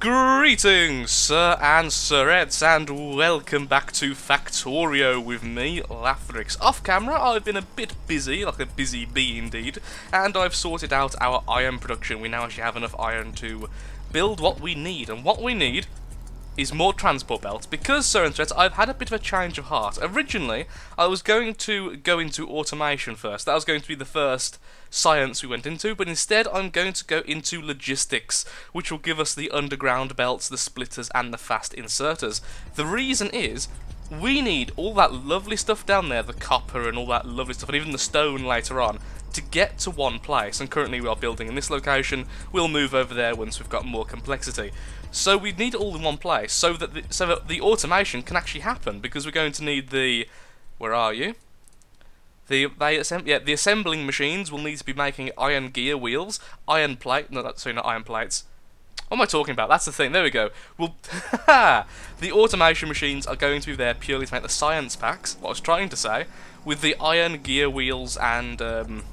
Greetings, sir and sirettes, and welcome back to Factorio with me, Lathrix. Off camera, I've been a bit busy, like a busy bee indeed, and I've sorted out our iron production. We now actually have enough iron to build what we need, and what we need is more transport belts, because, sir and sirettes, I've had a bit of a change of heart. Originally, I was going to go into automation first. That was going to be the first science we went into, but instead I'm going to go into logistics, which will give us the underground belts, the splitters, and the fast inserters. The reason is, we need all that lovely stuff down there, the copper and all that lovely stuff, and even the stone later on, to get to one place. And currently we are building in this location. We'll move over there once we've got more complexity. So we need it all in one place, so that the automation can actually happen, because we're going to need the... Where are you? The assembling machines will need to be making iron gear wheels, iron plate... No, sorry, not iron plates. What am I talking about? That's the thing. There we go. Well, the automation machines are going to be there purely to make the science packs, what I was trying to say, with the iron gear wheels and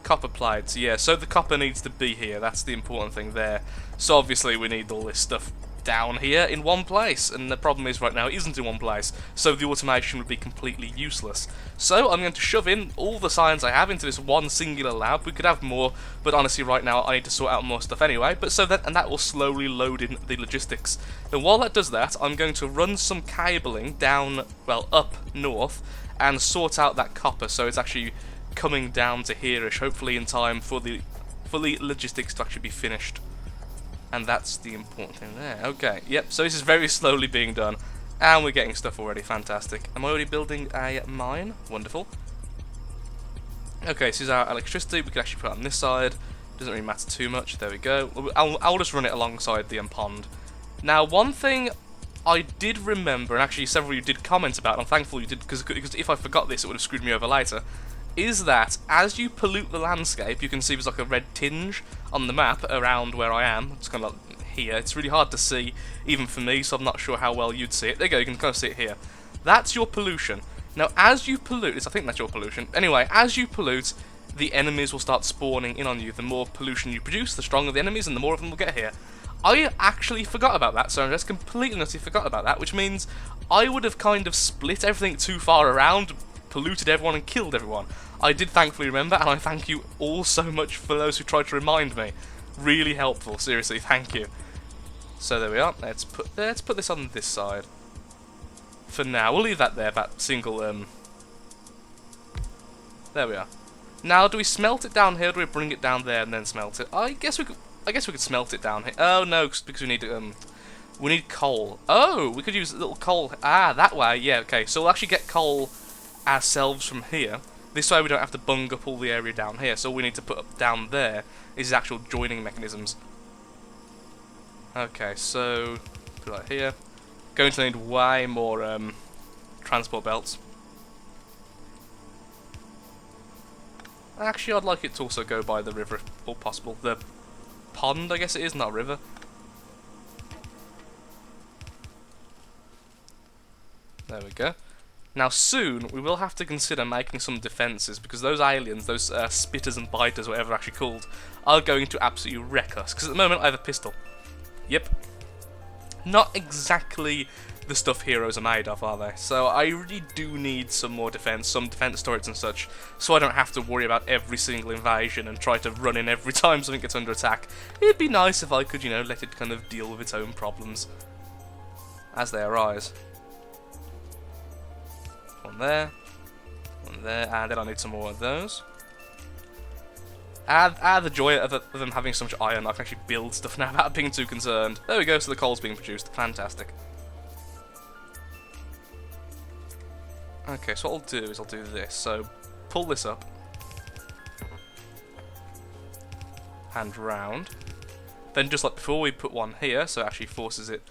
copper plates. Yeah, so the copper needs to be here. That's the important thing there. So obviously we need all this stuff down here in one place, and the problem is right now it isn't in one place, so the automation would be completely useless. So I'm going to shove in all the science I have into this one singular lab. We could have more, but honestly right now I need to sort out more stuff anyway, but that will slowly load in the logistics. And while that does that, I'm going to run some cabling down, well, up north, and sort out that copper so it's actually coming down to here-ish, hopefully in time for the logistics to actually be finished. And that's the important thing there. Okay, yep, so this is very slowly being done. And we're getting stuff already, fantastic. Am I already building a mine? Wonderful. Okay, so this is our electricity. We can actually put it on this side. Doesn't really matter too much. There we go. I'll just run it alongside the pond. Now, one thing I did remember, and actually several of you did comment about, and I'm thankful you did, because if I forgot this, it would have screwed me over later, is that as you pollute the landscape, you can see there's like a red tinge on the map around where I am. It's kind of like here. It's really hard to see, even for me, so I'm not sure how well you'd see it. There you go, you can kind of see it here. That's your pollution. Now, as you pollute, I think that's your pollution. Anyway, as you pollute, the enemies will start spawning in on you. The more pollution you produce, the stronger the enemies, and the more of them will get here. I actually forgot about that, so I just completely nutty forgot about that, which means I would have kind of split everything too far around, polluted everyone and killed everyone. I did thankfully remember, and I thank you all so much for those who tried to remind me. Really helpful, seriously, thank you. So there we are. Let's put this on this side. For now, we'll leave that there, that single there we are. Now, do we smelt it down here, or do we bring it down there and then smelt it? I guess we could smelt it down here. Oh no, because we need coal. Oh, we could use a little coal. Ah, that way. Yeah, okay. So we'll actually get coal ourselves from here. This way we don't have to bung up all the area down here. So all we need to put up down there is actual joining mechanisms. Okay, so put it right here. Going to need way more transport belts. Actually, I'd like it to also go by the river, if all possible. The pond, I guess it is, not a river. There we go. Now soon, we will have to consider making some defences, because those aliens, those spitters and biters, whatever they're actually called, are going to absolutely wreck us. Because at the moment, I have a pistol. Yep. Not exactly the stuff heroes are made of, are they? So I really do need some more defense, some defense turrets and such, so I don't have to worry about every single invasion and try to run in every time something gets under attack. It'd be nice if I could, you know, let it kind of deal with its own problems as they arise. One there, and then I need some more of those. Add the joy of them having so much iron, I can actually build stuff now without being too concerned. There we go, so the coal's being produced. Fantastic. Okay, so what I'll do is I'll do this. So, pull this up. And round. Then just like before, we put one here, so it actually forces it.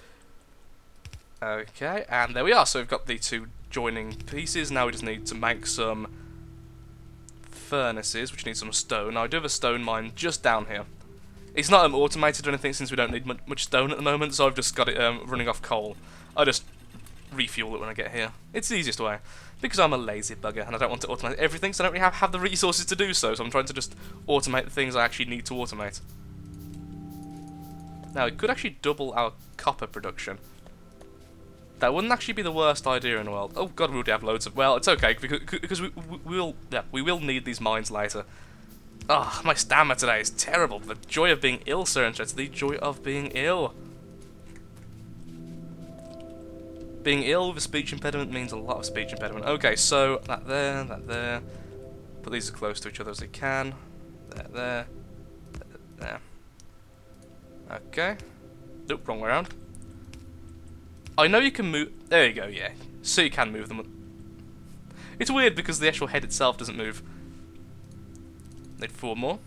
Okay, and there we are. So we've got the two joining pieces. Now we just need to make some furnaces, which need some stone. Now I do have a stone mine just down here. It's not automated or anything, since we don't need much stone at the moment, so I've just got it running off coal. I just refuel it when I get here. It's the easiest way, because I'm a lazy bugger and I don't want to automate everything, so I don't really have the resources to do so, so I'm trying to just automate the things I actually need to automate. Now, it could actually double our copper production. That wouldn't actually be the worst idea in the world. Oh god, we already have loads of... Well, it's okay, because we will need these mines later. Ah, my stamina today is terrible. The joy of being ill, sir, and it's the joy of being ill. Being ill with a speech impediment means a lot of speech impediment. Okay, so that there. Put these as close to each other as they can. There. Okay. Nope, wrong way around. I know you can move... There you go, yeah. So you can move them. It's weird because the actual head itself doesn't move. Need 4 more.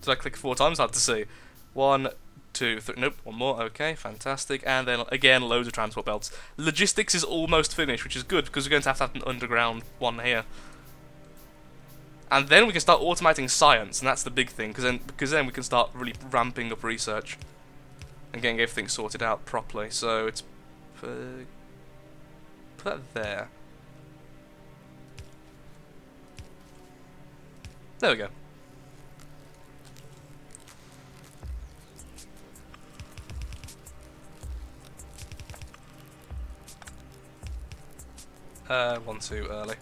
Did I click 4 times? Hard to see. 1, 2, 3... Nope, 1 more. Okay, fantastic. And then, again, loads of transport belts. Logistics is almost finished, which is good because we're going to have an underground one here. And then we can start automating science, and that's the big thing, because then we can start really ramping up research and getting everything sorted out properly. So it's... Put that there. There we go. One too early.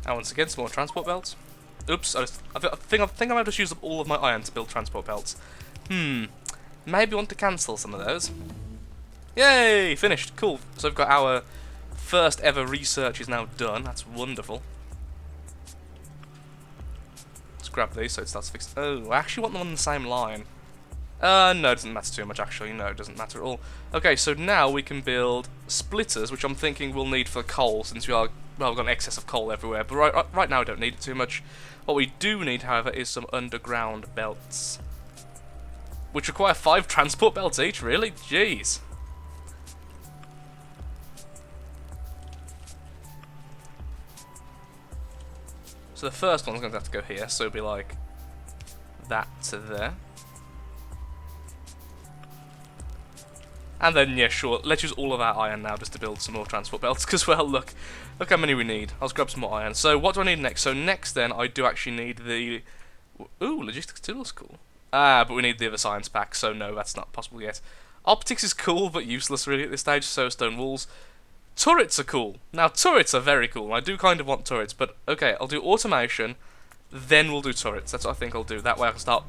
And once again, some more transport belts. Oops, I think I might have just used up all of my iron to build transport belts. Maybe want to cancel some of those. Yay! Finished. Cool. So we've got our first ever research is now done. That's wonderful. Let's grab these so it starts fixing. Oh, I actually want them on the same line. No, it doesn't matter too much actually. No, it doesn't matter at all. Okay, so now we can build splitters, which I'm thinking we'll need for coal since we are... Well, we've got an excess of coal everywhere, but right now we don't need it too much. What we do need, however, is some underground belts. Which require 5 transport belts each, really? Jeez. So the first one's going to have to go here, so it'll be like that to there. And then, yeah, sure, let's use all of our iron now just to build some more transport belts, because, well, look how many we need. I'll grab some more iron. So, what do I need next? So, next, then, I do actually need the... Ooh, logistics 2 looks cool. But we need the other science pack, so no, that's not possible yet. Optics is cool, but useless, really, at this stage, so stone walls. Turrets are cool. Now, turrets are very cool. I do kind of want turrets, but, okay, I'll do automation, then we'll do turrets. That's what I think I'll do. That way I can start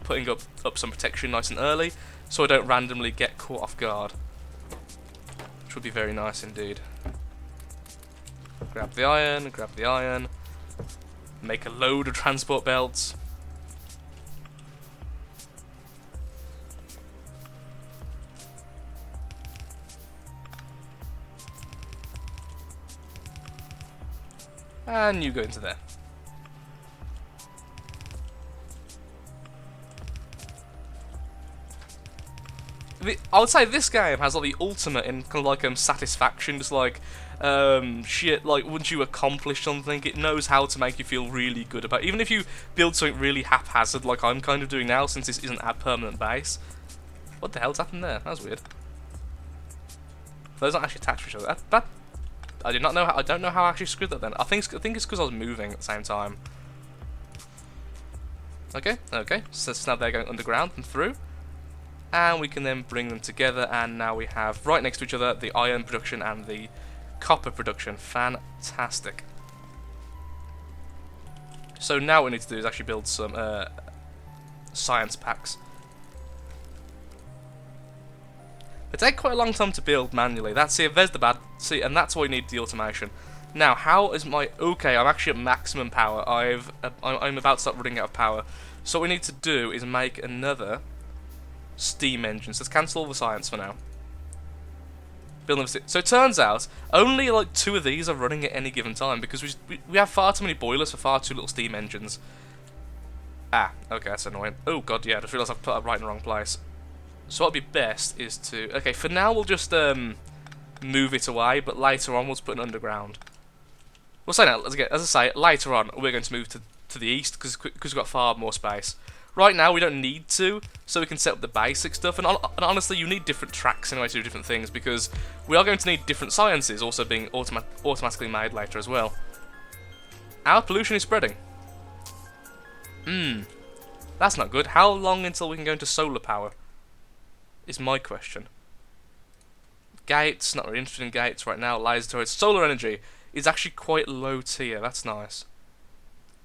putting up some protection nice and early, so I don't randomly get caught off guard. Which would be very nice indeed. Grab the iron, make a load of transport belts. And you go into there. I would say this game has like the ultimate in kind of like satisfaction, just like shit. Like once you accomplish something, it knows how to make you feel really good about it. Even if you build something really haphazard, like I'm kind of doing now, since this isn't our permanent base. What the hell's happened there? That was weird. Those aren't actually attached to each other. That I did not know. I don't know how I actually screwed that then. I think it's because I was moving at the same time. Okay. So now they're going underground and through. And we can then bring them together, and now we have right next to each other the iron production and the copper production. Fantastic. So now what we need to do is actually build some science packs. They take quite a long time to build manually. There's the bad. See, and that's why we need the automation. Now, how is my... Okay, I'm actually at maximum power. I'm about to start running out of power. So what we need to do is make another steam engine. So let's cancel all the science for now. So it turns out only like 2 of these are running at any given time because we have far too many boilers for far too little steam engines. Ah, okay, that's annoying. Oh god, yeah, I just realised I've put that right in the wrong place. So what'd be best is to... Okay, for now we'll just move it away, but later on we'll just put an underground. We'll say now, as I say, later on we're going to move to the east because we've got far more space. Right now we don't need to, so we can set up the basic stuff, and honestly you need different tracks anyway to do different things, because we are going to need different sciences also being automatically made later as well. Our pollution is spreading. Hmm, that's not good. How long until we can go into solar power? Is my question. Gates, not really interested in gates right now. Laser turrets. Solar energy is actually quite low tier. That's nice.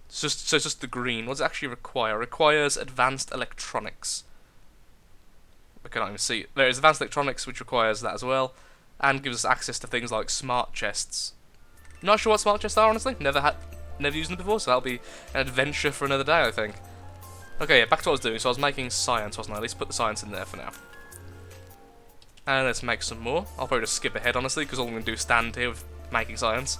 So it's just the green. What does it actually require? Requires advanced electronics. I cannot even see it. There is advanced electronics, which requires that as well, and gives us access to things like smart chests. Not sure what smart chests are, honestly. Never used them before, so that'll be an adventure for another day, I think. Okay, yeah, back to what I was doing. So I was making science, wasn't I? At least put the science in there for now. And let's make some more. I'll probably just skip ahead, honestly, because all I'm going to do is stand here with making science.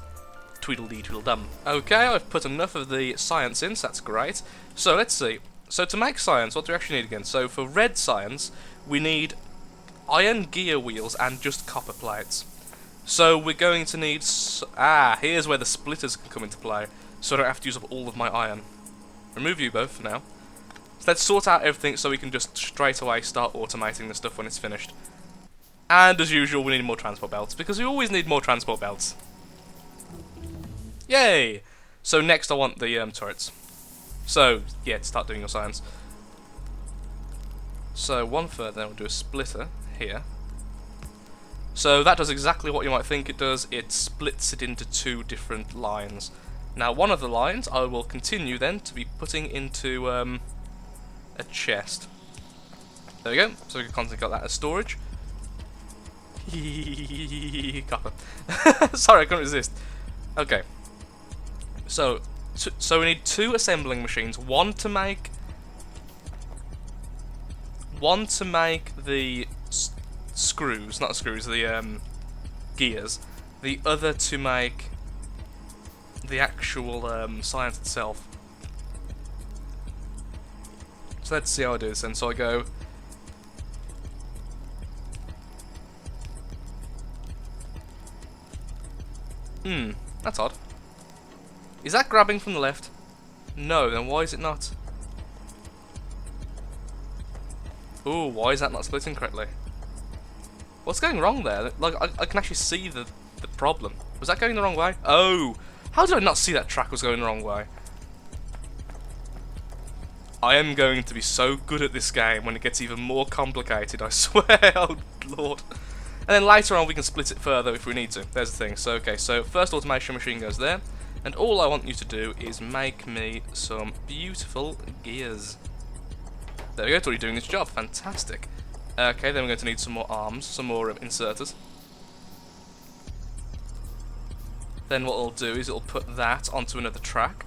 Tweedledee tweedledum. Okay, I've put enough of the science in, so that's great. So let's see. So to make science, what do we actually need again? So for red science, we need iron gear wheels and just copper plates. So we're going to need... here's where the splitters can come into play. So I don't have to use up all of my iron. Remove you both for now. So let's sort out everything so we can just straight away start automating the stuff when it's finished. And as usual, we need more transport belts, because we always need more transport belts. Yay! So next I want the turrets. So, yeah, start doing your science. So one further, then we'll do a splitter here. So that does exactly what you might think it does. It splits it into two different lines. Now one of the lines I will continue then to be putting into a chest. There we go. So we can constantly got that as storage. Copper. Sorry, I couldn't resist. Okay. So we need two assembling machines. One to make the screws, not the screws, the gears. The other to make the actual science itself. So let's see how I do this then. So I go. That's odd. Is that grabbing from the left? No, then why is it not? Ooh, why is that not splitting correctly? What's going wrong there? Like, I can actually see the problem. Was that going the wrong way? Oh! How did I not see that track was going the wrong way? I am going to be so good at this game when it gets even more complicated, I swear, oh lord. And then later on we can split it further if we need to. There's the thing. So, okay, so first automation machine goes there. And all I want you to do is make me some beautiful gears. There we go, it's already doing this job. Fantastic. Okay, then we're going to need some more arms, some more inserters. Then what it'll do is it'll put that onto another track.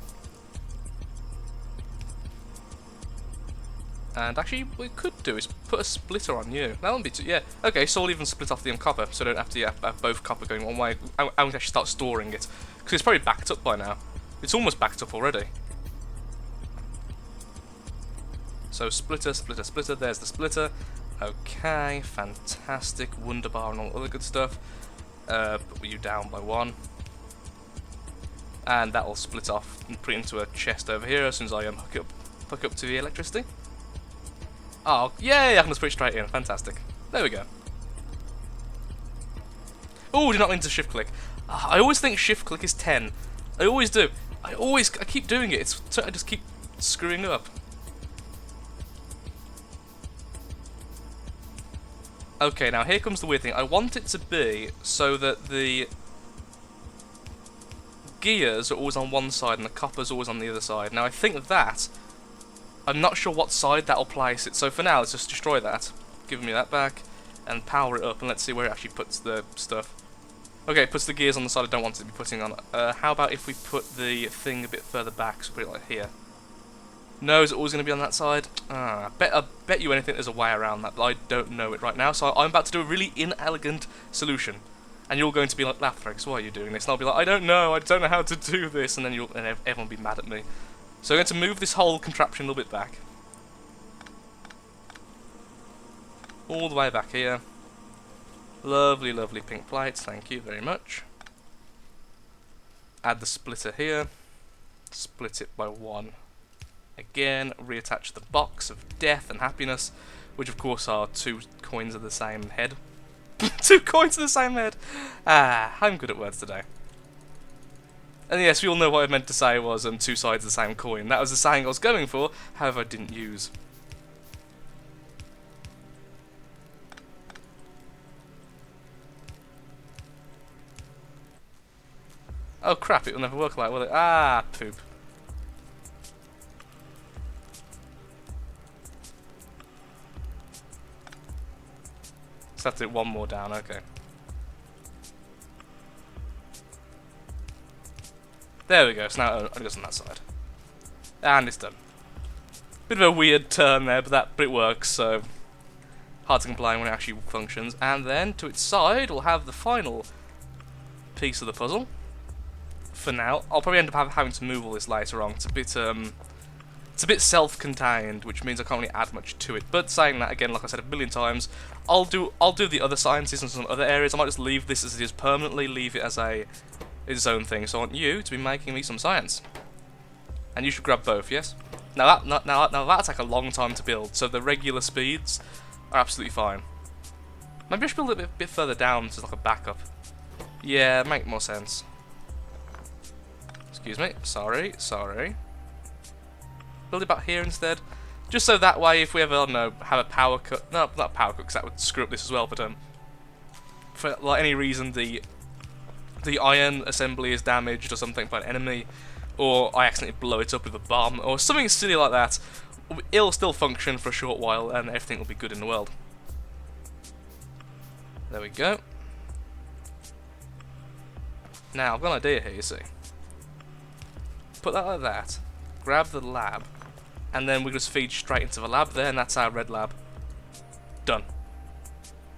And actually, what we could do is put a splitter on you. That wouldn't be too... Yeah. Okay, so we'll even split off the copper, so I don't have to have both copper going one way. I can actually start storing it. Because it's probably backed up by now. It's almost backed up already. So splitter, splitter, splitter. There's the splitter. Okay, fantastic. Wunderbar and all other good stuff. Put you down by one. And that will split off and put it into a chest over here as soon as I hook up to the electricity. Oh, yay! I can just put it straight in. Fantastic. There we go. Oh, do not mean to shift click. I always think shift click is 10. I always do. I keep doing it. I just keep screwing up. Okay, now here comes the weird thing. I want it to be so that the gears are always on one side and the copper's always on the other side. Now I think that... I'm not sure what side that'll place it, so for now let's just destroy that. Give me that back and power it up and let's see where it actually puts the stuff. Okay, it puts the gears on the side I don't want it to be putting on. How about if we put the thing a bit further back, so put it like here. No, is it always going to be on that side? I bet you anything there's a way around that, but I don't know it right now, so I'm about to do a really inelegant solution. And you're going to be like, Lathrix, why are you doing this? And I'll be like, I don't know how to do this, and then everyone will be mad at me. So I'm going to move this whole contraption a little bit back. All the way back here. Lovely, lovely pink plates, thank you very much. Add the splitter here. Split it by one. Again, reattach the box of death and happiness, which of course are two coins of the same head. 2 coins of the same head! I'm good at words today. And yes, we all know what I meant to say was two sides of the same coin. That was the saying I was going for, however I didn't use. Oh crap, it will never work like that, will it? Ah, poop. Just have to do one more down, okay. There we go, so now it goes on that side. And it's done. Bit of a weird turn there, but it works, so hard to complain when it actually functions. And then, to its side, we'll have the final piece of the puzzle. For now, I'll probably end up having to move all this later on. It's a bit self-contained, which means I can't really add much to it. But saying that again, like I said a million times, I'll do the other sciences in some other areas. I might just leave this as it is permanently, leave it as its own thing. So I want you to be making me some science, and you should grab both. Yes. Now that'll take a long time to build. So the regular speeds are absolutely fine. Maybe I should build it a bit further down as like a backup. Yeah, make more sense. Excuse me. Sorry. Build it about here instead. Just so that way, if we ever, I don't know, have a power cut... No, not a power cut, because that would screw up this as well, but for like any reason the iron assembly is damaged or something by an enemy, or I accidentally blow it up with a bomb, or something silly like that, it'll still function for a short while, and everything will be good in the world. There we go. Now, I've got an idea here, you see. Put that like that. Grab the lab. And then we just feed straight into the lab there, and that's our red lab. Done.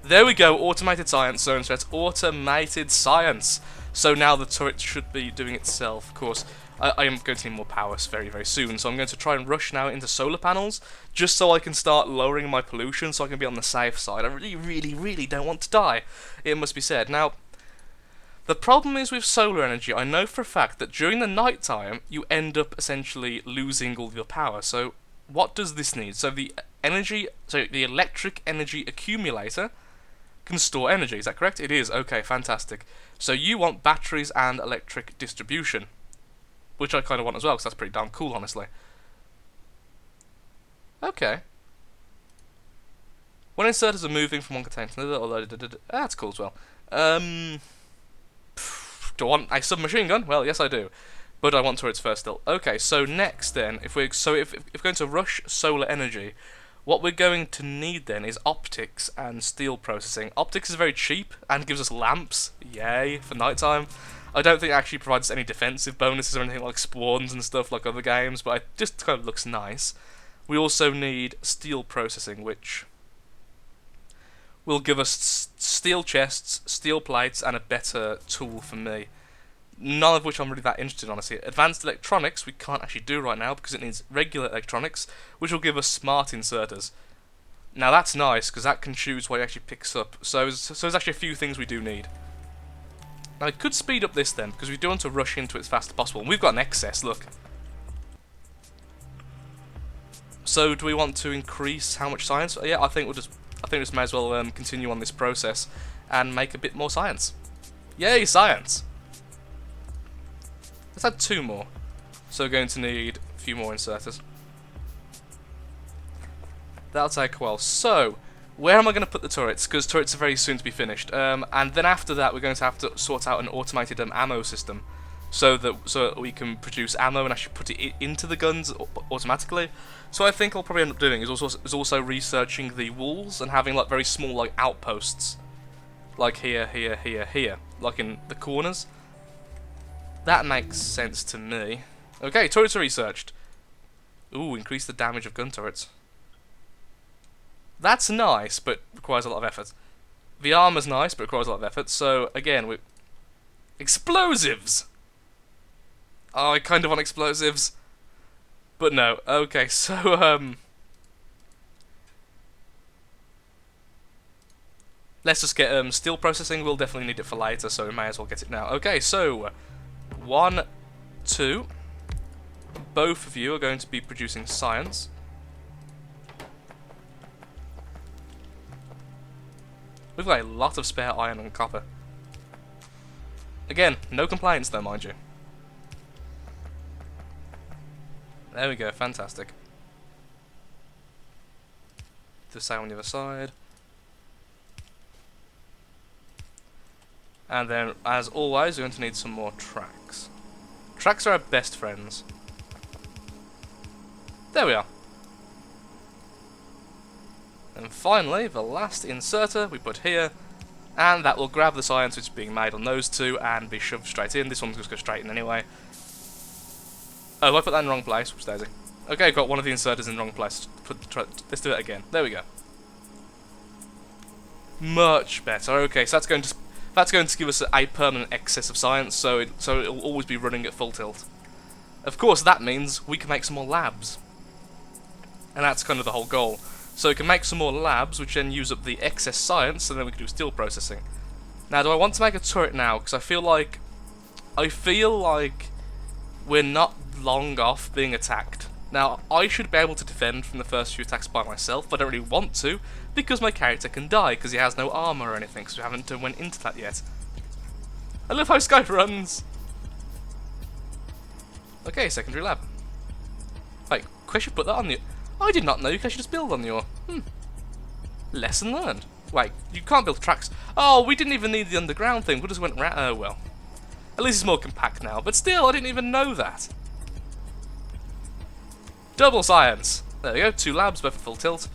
There we go, automated science zone, so it's automated science. So now the turret should be doing itself. Of course, I am going to need more power very, very soon, so I'm going to try and rush now into solar panels, just so I can start lowering my pollution, so I can be on the safe side. I really, really, really don't want to die, it must be said. Now, the problem is with solar energy, I know for a fact that during the night time, you end up essentially losing all of your power. So what does this need? So the electric energy accumulator can store energy, is that correct? It is, okay, fantastic. So you want batteries and electric distribution, which I kind of want as well, because that's pretty damn cool, honestly. Okay. When inserters are moving from one container to another, that's cool as well. Do I want a submachine gun? Well, yes I do. But I want turrets first still. Okay, so next then, if we're going to rush solar energy, what we're going to need then is optics and steel processing. Optics is very cheap and gives us lamps. Yay, for nighttime. I don't think it actually provides any defensive bonuses or anything like spawns and stuff like other games, but it just kind of looks nice. We also need steel processing, which will give us steel chests, steel plates, and a better tool for me. None of which I'm really that interested in, honestly. Advanced electronics we can't actually do right now because it needs regular electronics, which will give us smart inserters. Now that's nice because that can choose what it actually picks up. So there's actually a few things we do need. Now I could speed up this then because we do want to rush into it as fast as possible. And we've got an excess, look. So do we want to increase how much science? Yeah, I think we just may as well continue on this process and make a bit more science. Yay, science! Let's add 2 more. So we're going to need a few more inserters. That'll take a while. So, where am I going to put the turrets? Because turrets are very soon to be finished. And then after that, we're going to have to sort out an automated ammo system, so that we can produce ammo and actually put it into the guns automatically. So I think I'll probably end up doing is also researching the walls and having like very small like outposts, like here, like in the corners. That makes sense to me. Okay, turrets are researched. Ooh, increase the damage of gun turrets. That's nice, but requires a lot of effort. The armor's nice, but requires a lot of effort. So again, explosives. Oh, I kind of want explosives, but no. Okay, so let's just get steel processing. We'll definitely need it for later, so we may as well get it now. Okay, so 1, 2. Both of you are going to be producing science. We've got a lot of spare iron and copper. Again, no complaints though, mind you. There we go, fantastic. The same on the other side. And then, as always, we're going to need some more tracks. Tracks are our best friends. There we are. And finally, the last inserter we put here, and that will grab the science which is being made on those two and be shoved straight in. This one's just go straight in anyway. Oh, I put that in the wrong place. Whoops, daisy. Okay, I've got one of the inserters in the wrong place. Let's do it again. There we go. Much better. Okay, so that's going to give us a permanent excess of science, so it'll always be running at full tilt. Of course, that means we can make some more labs, and that's kind of the whole goal. So we can make some more labs, which then use up the excess science, and then we can do steel processing. Now, do I want to make a turret now? Because I feel like we're not long off being attacked. Now, I should be able to defend from the first few attacks by myself, but I don't really want to, because my character can die, because he has no armor or anything, because we haven't went into that yet. I love how Skype runs! Okay, secondary lab. Wait, I should put that on the... I did not know you can actually just build on your... Lesson learned. Wait, you can't build tracks. Oh, we didn't even need the underground thing, we just went right... Oh, well. At least it's more compact now, but still, I didn't even know that. Double science! There we go, 2 labs, both at full tilt.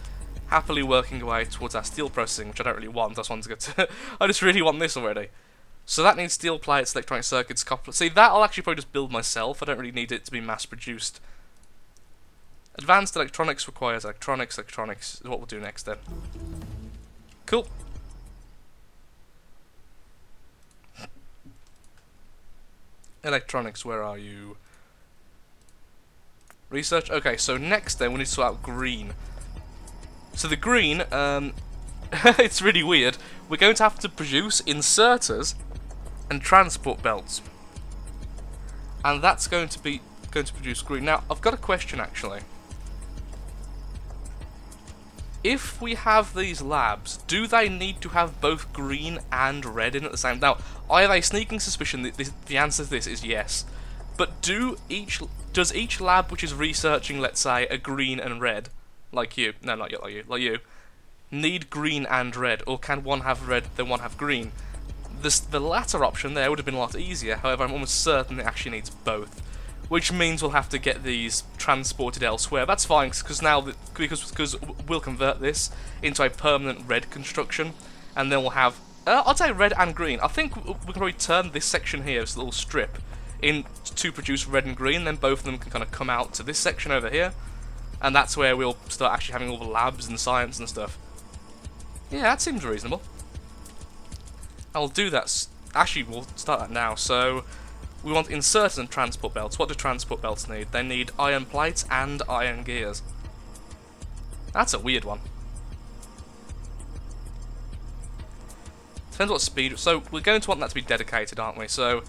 Happily working away towards our steel processing, which I don't really want, I just want to go to... I just really want this already. So that needs steel plates, electronic circuits, copper... See, that I'll actually probably just build myself, I don't really need it to be mass-produced. Advanced electronics requires electronics, electronics is what we'll do next then. Cool. Electronics, where are you? Research? Okay, so next then we need to sort out green. So the green, it's really weird. We're going to have to produce inserters and transport belts. And that's going to produce green. Now, I've got a question actually. If we have these labs, do they need to have both green and red in at the same time? Now, I have a sneaking suspicion that the answer to this is yes. But does each lab which is researching, let's say, a green and red, like you, no, not yet, like you, need green and red, or can one have red, then one have green? The latter option there would have been a lot easier, however, I'm almost certain it actually needs both. Which means we'll have to get these transported elsewhere. That's fine, because we'll convert this into a permanent red construction, and then we'll have, I'd say red and green. I think we can probably turn this section here, this little strip, in to produce red and green, then both of them can kind of come out to this section over here, and that's where we'll start actually having all the labs and science and stuff. Yeah, that seems reasonable. I'll do that. Actually, we'll start that now. So, we want inserters and transport belts. What do transport belts need? They need iron plates and iron gears. That's a weird one. Depends what speed... So, we're going to want that to be dedicated, aren't we? So,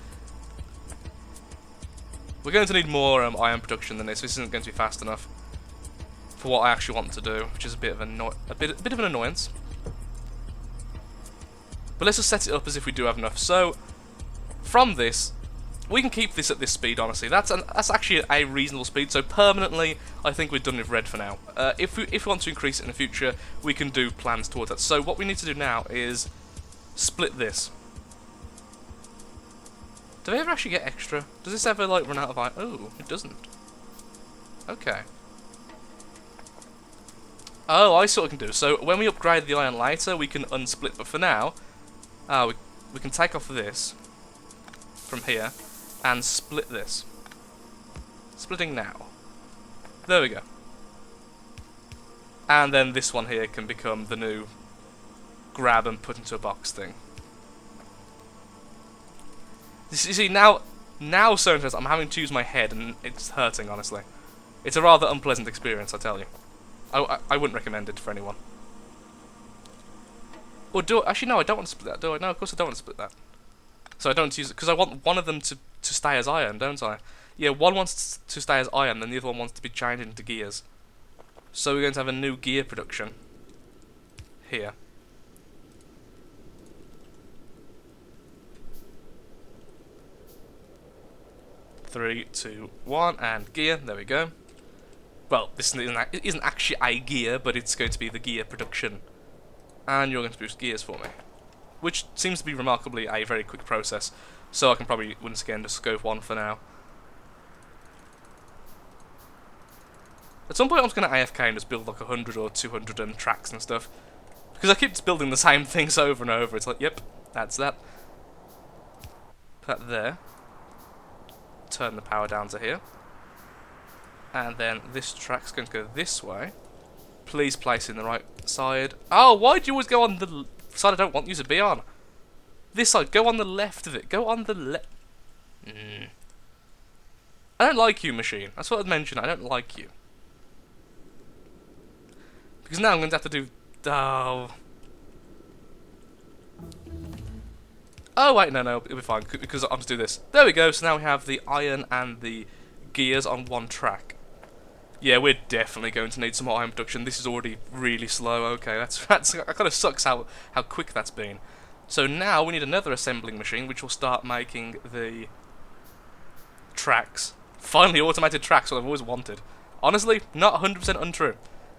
we're going to need more iron production than this. This isn't going to be fast enough for what I actually want to do, which is a bit of an annoyance. But let's just set it up as if we do have enough. So, from this, we can keep this at this speed, honestly. That's actually a reasonable speed, so permanently, I think we're done with red for now. If we want to increase it in the future, we can do plans towards that. So what we need to do now is split this. Do they ever actually get extra? Does this ever, like, run out of iron? Oh, it doesn't. Okay. Oh, I see what we can do. So when we upgrade the iron later, we can unsplit, but for now... we can take off this from here and split this. Splitting now. There we go. And then this one here can become the new grab and put into a box thing. You see, now so interesting. I'm having to use my head and it's hurting, honestly. It's a rather unpleasant experience, I tell you. I wouldn't recommend it for anyone. Or do I? Actually, no, I don't want to split that, do I? No, of course I don't want to split that. So I don't use it, because I want one of them to stay as iron, don't I? Yeah, one wants to stay as iron, then the other one wants to be changed into gears. So we're going to have a new gear production. Here. Three, two, one, and gear, there we go. Well, this isn't actually a gear, but it's going to be the gear production. And you're going to produce gears for me. Which seems to be remarkably a very quick process. So I can probably, once again, just go with one for now. At some point I'm just going to AFK and just build like 100 or 200 tracks and stuff. Because I keep just building the same things over and over. It's like, yep, that's that. Put that there. Turn the power down to here. And then this track's going to go this way. Please place it in the right side. Oh, why do you always go on the side I don't want you to be on? This side, go on the left of it. Go on the left. I don't like you, machine. That's what I'd mention. I don't like you. Because now I'm going to have to do... Oh, wait, no, it'll be fine. Because I'll just do this. There we go. So now we have the iron and the gears on one track. Yeah, we're definitely going to need some more iron production. This is already really slow. Okay, that kind of sucks how quick that's been. So now we need another assembling machine, which will start making the tracks. Finally, automated tracks, what I've always wanted. Honestly, not 100% untrue.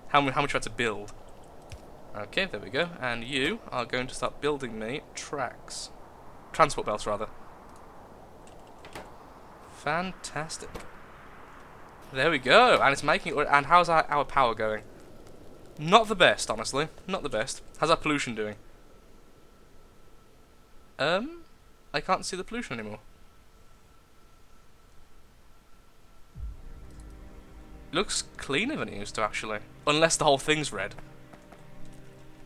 How much we had to build. Okay, there we go. And you are going to start building me tracks. Transport belts, rather. Fantastic. There we go, and it's making. And how's our power going? Not the best, honestly. Not the best. How's our pollution doing? I can't see the pollution anymore. It looks cleaner than it used to, actually. Unless the whole thing's red.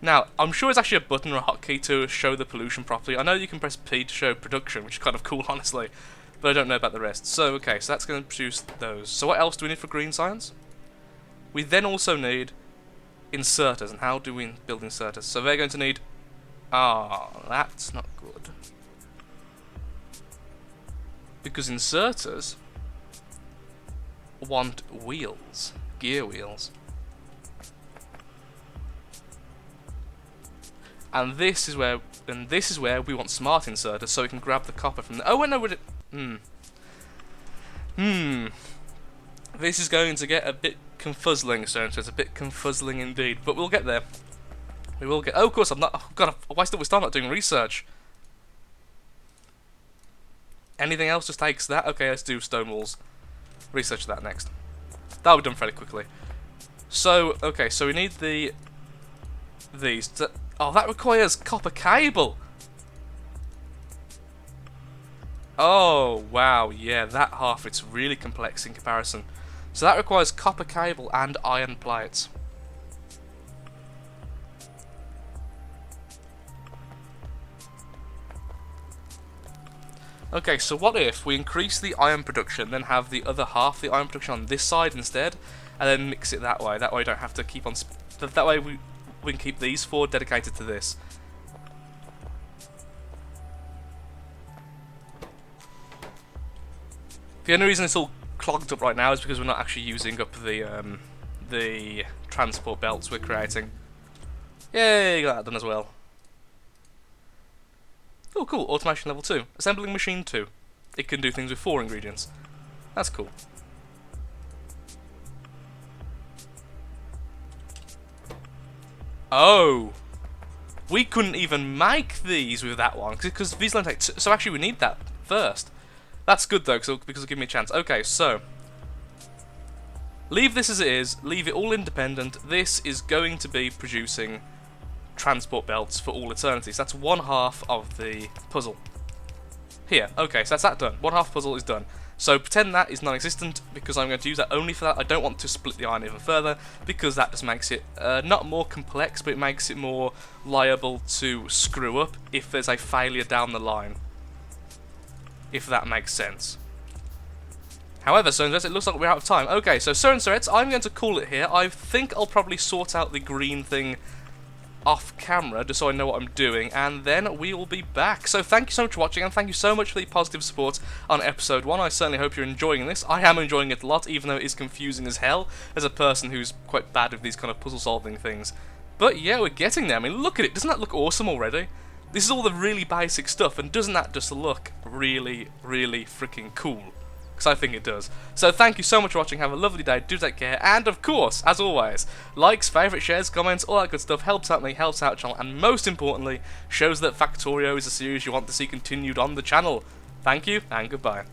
Now, I'm sure it's actually a button or a hotkey to show the pollution properly. I know you can press P to show production, which is kind of cool, honestly. But I don't know about the rest. So, okay, so that's going to produce those. So what else do we need for green science? We then also need inserters. And how do we build inserters? So they're going to need... that's not good. Because inserters want wheels. Gear wheels. And this is where we want smart inserters, so we can grab the copper from the... Oh, wait, no, would it... This is going to get a bit confuzzling, so it's a bit confuzzling indeed. But we'll get there. We will get... Oh, of course, I'm not... Oh, God, why still we start not doing research? Anything else just takes that? Okay, let's do stone walls. Research that next. That'll be done fairly quickly. So, okay, so we need these. Oh, that requires copper cable. Oh, wow, yeah, that half, it's really complex in comparison. So that requires copper cable and iron plates. Okay, so what if we increase the iron production, then have the other half, the iron production on this side instead, and then mix it that way. That way we don't have to keep on... That way we can keep these four dedicated to this. The only reason it's all clogged up right now is because we're not actually using up the transport belts we're creating. Yay, got that done as well. Oh, cool. Automation level 2. Assembling machine 2. It can do things with 4 ingredients. That's cool. Oh! We couldn't even make these with that one, because these don't take... So actually we need that first. That's good though, because it'll give me a chance. Okay, so... leave this as it is. Leave it all independent. This is going to be producing transport belts for all eternity. So that's one half of the puzzle. Here, okay, so that's that done. One half puzzle is done. So pretend that is non-existent, because I'm going to use that only for that. I don't want to split the iron even further, because that just makes it not more complex, but it makes it more liable to screw up if there's a failure down the line. If that makes sense. However, so it looks like we're out of time. Okay, so Sir and Sirettes, I'm going to call it here. I think I'll probably sort out the green thing off camera, just so I know what I'm doing, and then we will be back. So thank you so much for watching, and thank you so much for the positive support on episode 1. I certainly hope you're enjoying this. I am enjoying it a lot, even though it is confusing as hell, as a person who's quite bad with these kind of puzzle solving things. But yeah, we're getting there. I mean, look at it. Doesn't that look awesome already? This is all the really basic stuff, and doesn't that just look really, really freaking cool? because I think it does. So thank you so much for watching, have a lovely day, do take care, and of course, as always, likes, favourites, shares, comments, all that good stuff helps out me, helps out the channel, and most importantly, shows that Factorio is a series you want to see continued on the channel. Thank you, and goodbye.